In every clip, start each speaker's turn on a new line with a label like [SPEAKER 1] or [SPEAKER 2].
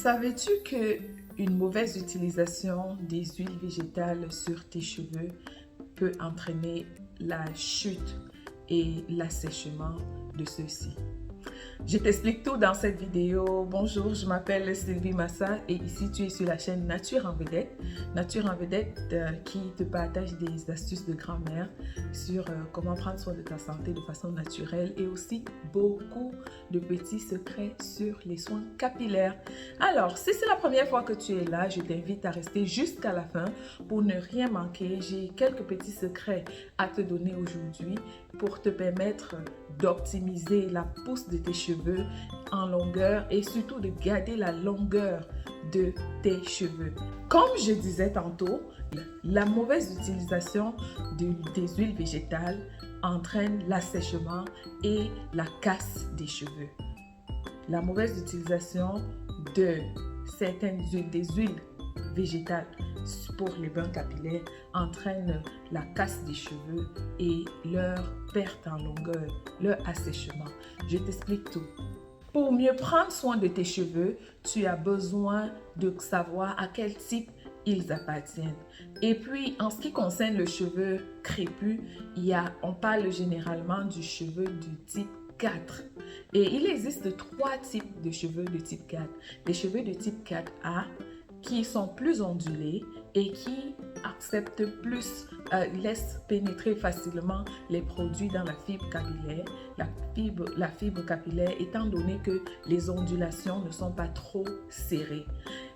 [SPEAKER 1] Savais-tu que une mauvaise utilisation des huiles végétales sur tes cheveux peut entraîner la chute et l'assèchement de ceux-ci? Je t'explique tout dans cette vidéo. Bonjour, je m'appelle Sylvie Massa et ici tu es sur la chaîne Nature en Vedette. Nature en Vedette qui te partage des astuces de grand-mère sur comment prendre soin de ta santé de façon naturelle et aussi beaucoup de petits secrets sur les soins capillaires. Alors, si c'est la première fois que tu es là, je t'invite à rester jusqu'à la fin pour ne rien manquer. J'ai quelques petits secrets à te donner aujourd'hui pour te permettre d'optimiser la pousse de tes cheveux en longueur et surtout de garder la longueur de tes cheveux. Comme je disais tantôt, la mauvaise utilisation des huiles végétales entraîne l'assèchement et la casse des cheveux. La mauvaise utilisation de certaines huiles, des huiles végétales pour les bains capillaires entraîne la casse des cheveux et leur perte en longueur, leur assèchement. Je t'explique tout. Pour mieux prendre soin de tes cheveux, tu as besoin de savoir à quel type ils appartiennent. Et puis, en ce qui concerne le cheveu crépus, on parle généralement du cheveu du type 4. Et il existe 3 types de cheveux de type 4. Les cheveux de type 4A, qui sont plus ondulés et qui acceptent plus, laissent pénétrer facilement les produits dans la fibre capillaire. La fibre capillaire étant donné que les ondulations ne sont pas trop serrées.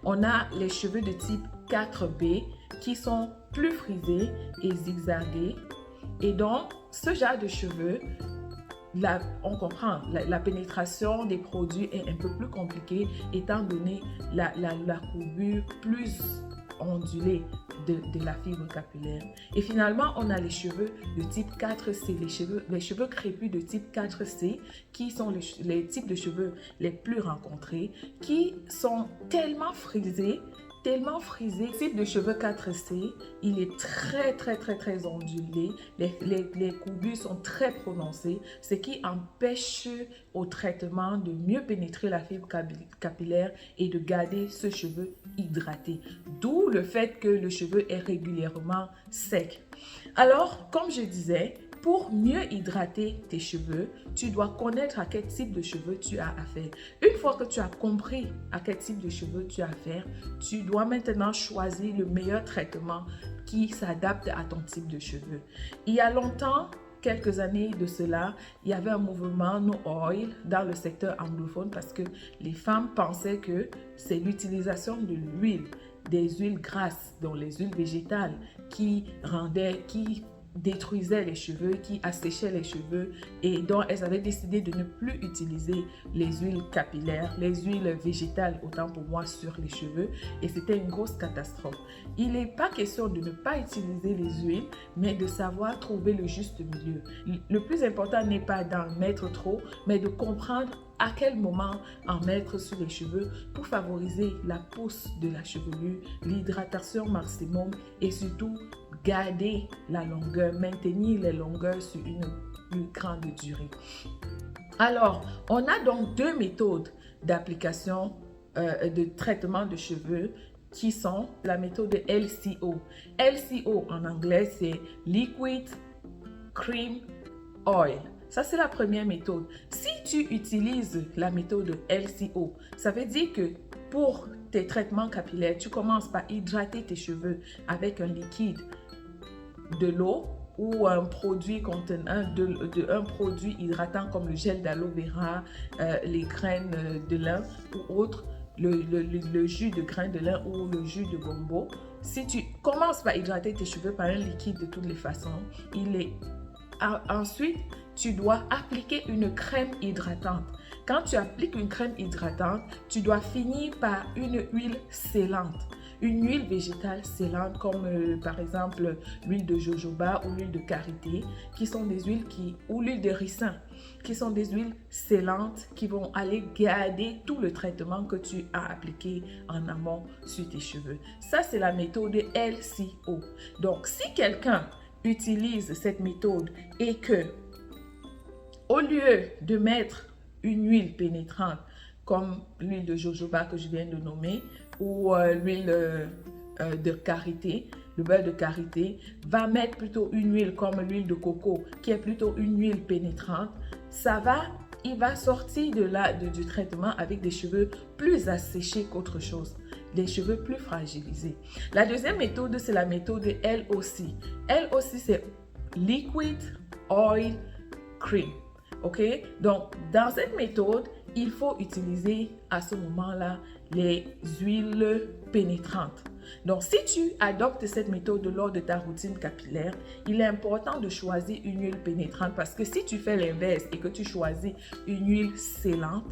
[SPEAKER 1] On a les cheveux de type 4B qui sont plus frisés et zigzagués. Et donc, ce genre de cheveux, on comprend, la pénétration des produits est un peu plus compliquée étant donné la courbure plus ondulée de la fibre capillaire. Et finalement, on a les cheveux de type 4C, les cheveux crépus de type 4C qui sont les types de cheveux les plus rencontrés, qui sont tellement frisés. Le type de cheveux 4C, il est très ondulé. Les courbures sont très prononcées, ce qui empêche au traitement de mieux pénétrer la fibre capillaire et de garder ce cheveu hydraté. D'où le fait que le cheveu est régulièrement sec. Alors, comme je disais, pour mieux hydrater tes cheveux, tu dois connaître à quel type de cheveux tu as affaire. Une fois que tu as compris à quel type de cheveux tu as affaire, tu dois maintenant choisir le meilleur traitement qui s'adapte à ton type de cheveux. Il y a longtemps, quelques années de cela, il y avait un mouvement No Oil dans le secteur anglophone parce que les femmes pensaient que c'est l'utilisation de l'huile, des huiles grasses, dont les huiles végétales, qui détruisaient les cheveux, qui asséchaient les cheveux et donc elles avaient décidé de ne plus utiliser les huiles capillaires, les huiles végétales autant pour moi sur les cheveux et c'était une grosse catastrophe. Il n'est pas question de ne pas utiliser les huiles mais de savoir trouver le juste milieu. Le plus important n'est pas d'en mettre trop mais de comprendre à quel moment en mettre sur les cheveux pour favoriser la pousse de la chevelure, l'hydratation maximum et surtout garder la longueur, maintenir les longueurs sur une plus grande durée. Alors, on a donc 2 méthodes d'application de traitement de cheveux qui sont la méthode LCO. LCO en anglais, c'est Liquid Cream Oil. Ça, c'est la première méthode. Si tu utilises la méthode LCO, ça veut dire que pour tes traitements capillaires, tu commences par hydrater tes cheveux avec un liquide, de l'eau ou un produit contenant un produit hydratant comme le gel d'aloe vera, les graines de lin ou autre, le jus de graines de lin ou le jus de gombo. Si tu commences par hydrater tes cheveux par un liquide de toutes les façons, ensuite, tu dois appliquer une crème hydratante. Quand tu appliques une crème hydratante, tu dois finir par une huile scellante. Une huile végétale scellante comme par exemple l'huile de jojoba ou l'huile de karité, qui sont des huiles ou l'huile de ricin, qui sont des huiles scellantes qui vont aller garder tout le traitement que tu as appliqué en amont sur tes cheveux. Ça, c'est la méthode LCO. Donc, si quelqu'un utilise cette méthode et que, au lieu de mettre une huile pénétrante, comme l'huile de jojoba que je viens de nommer ou l'huile de karité, le beurre de karité, va mettre plutôt une huile comme l'huile de coco qui est plutôt une huile pénétrante, il va sortir du traitement avec des cheveux plus asséchés qu'autre chose, des cheveux plus fragilisés. La deuxième méthode, c'est la méthode LOC. LOC, c'est Liquid Oil Cream. OK? Donc, dans cette méthode, il faut utiliser à ce moment-là les huiles pénétrantes. Donc, si tu adoptes cette méthode lors de ta routine capillaire, il est important de choisir une huile pénétrante parce que si tu fais l'inverse et que tu choisis une huile scellante,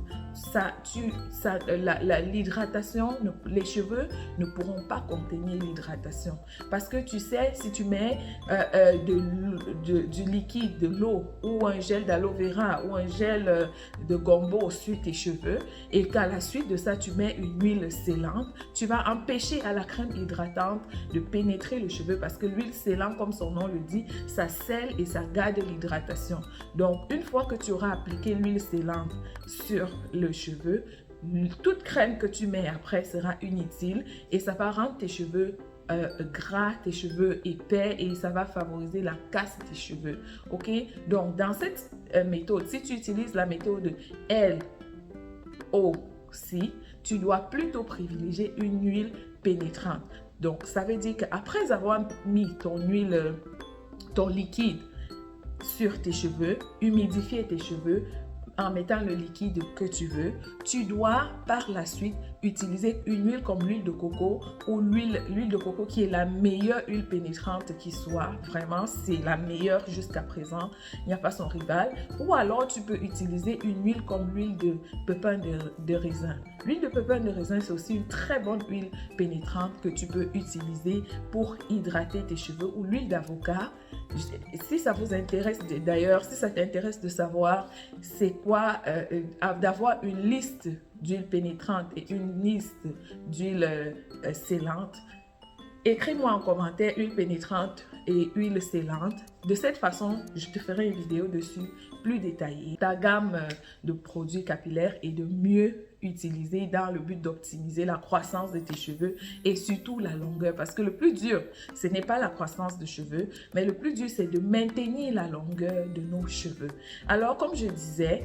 [SPEAKER 1] l'hydratation, les cheveux ne pourront pas contenir l'hydratation. Parce que tu sais, si tu mets du liquide, de l'eau ou un gel d'aloe vera ou un gel de gombo sur tes cheveux et qu'à la suite de ça, tu mets une huile scellante, tu vas empêcher à la crème hydratante de pénétrer le cheveu parce que l'huile scellante, comme son nom le dit, ça scelle et ça garde l'hydratation. Donc, une fois que tu auras appliqué l'huile scellante sur le cheveu, toute crème que tu mets après sera inutile et ça va rendre tes cheveux gras, tes cheveux épais et ça va favoriser la casse des cheveux. OK? Donc, dans cette méthode, si tu utilises la méthode LOC, tu dois plutôt privilégier une huile pénétrante. Donc, ça veut dire qu'après avoir mis ton huile, ton liquide sur tes cheveux, humidifier tes cheveux en mettant le liquide que tu veux, tu dois par la suite utiliser une huile comme l'huile de coco ou l'huile de coco qui est la meilleure huile pénétrante qui soit. Vraiment, c'est la meilleure jusqu'à présent. Il n'y a pas son rival. Ou alors, tu peux utiliser une huile comme l'huile de pépin de raisin. L'huile de pépin de raisin, c'est aussi une très bonne huile pénétrante que tu peux utiliser pour hydrater tes cheveux ou l'huile d'avocat. Si ça vous intéresse, d'ailleurs, si ça t'intéresse de savoir c'est quoi, d'avoir une liste d'huiles pénétrantes et une liste d'huiles scellantes, écris-moi en commentaire huile pénétrante et huile scellante. De cette façon, je te ferai une vidéo dessus plus détaillée. Ta gamme de produits capillaires est de mieux utiliser dans le but d'optimiser la croissance de tes cheveux et surtout la longueur. Parce que le plus dur, ce n'est pas la croissance de cheveux, mais le plus dur, c'est de maintenir la longueur de nos cheveux. Alors, comme je disais,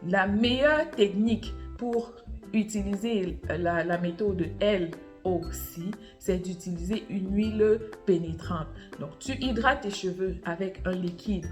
[SPEAKER 1] la meilleure technique pour utiliser la méthode LOC, c'est d'utiliser une huile pénétrante. Donc, tu hydrates tes cheveux avec un liquide.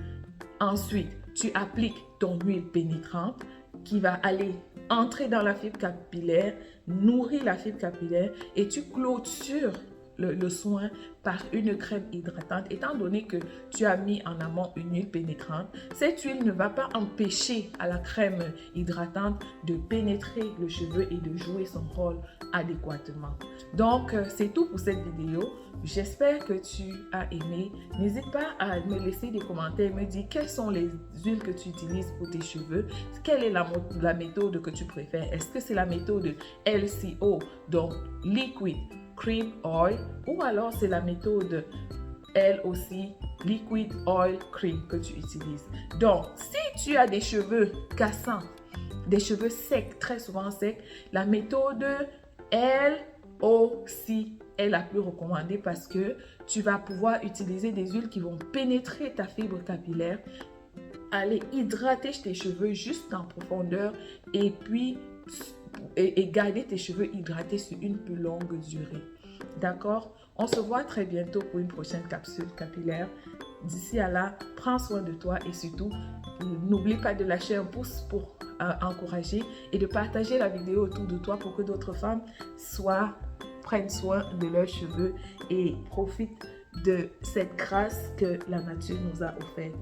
[SPEAKER 1] Ensuite, tu appliques ton huile pénétrante qui va aller entrer dans la fibre capillaire, nourrir la fibre capillaire et tu clôtures le soin par une crème hydratante. Étant donné que tu as mis en amont une huile pénétrante, cette huile ne va pas empêcher à la crème hydratante de pénétrer le cheveu et de jouer son rôle adéquatement. Donc, c'est tout pour cette vidéo. J'espère que tu as aimé. N'hésite pas à me laisser des commentaires, me dire quelles sont les huiles que tu utilises pour tes cheveux. Quelle est la méthode que tu préfères? Est-ce que c'est la méthode LCO, donc Liquid Cream Oil, ou alors c'est la méthode LOC, Liquid Oil Cream que tu utilises? Donc, si tu as des cheveux cassants, des cheveux secs, très souvent secs, la méthode LOC est la plus recommandée parce que tu vas pouvoir utiliser des huiles qui vont pénétrer ta fibre capillaire, aller hydrater tes cheveux juste en profondeur et puis garder tes cheveux hydratés sur une plus longue durée. D'accord? On se voit très bientôt pour une prochaine capsule capillaire. D'ici à là, prends soin de toi et surtout, n'oublie pas de lâcher un pouce pour encourager et de partager la vidéo autour de toi pour que d'autres femmes prennent soin de leurs cheveux et profitent de cette grâce que la nature nous a offerte.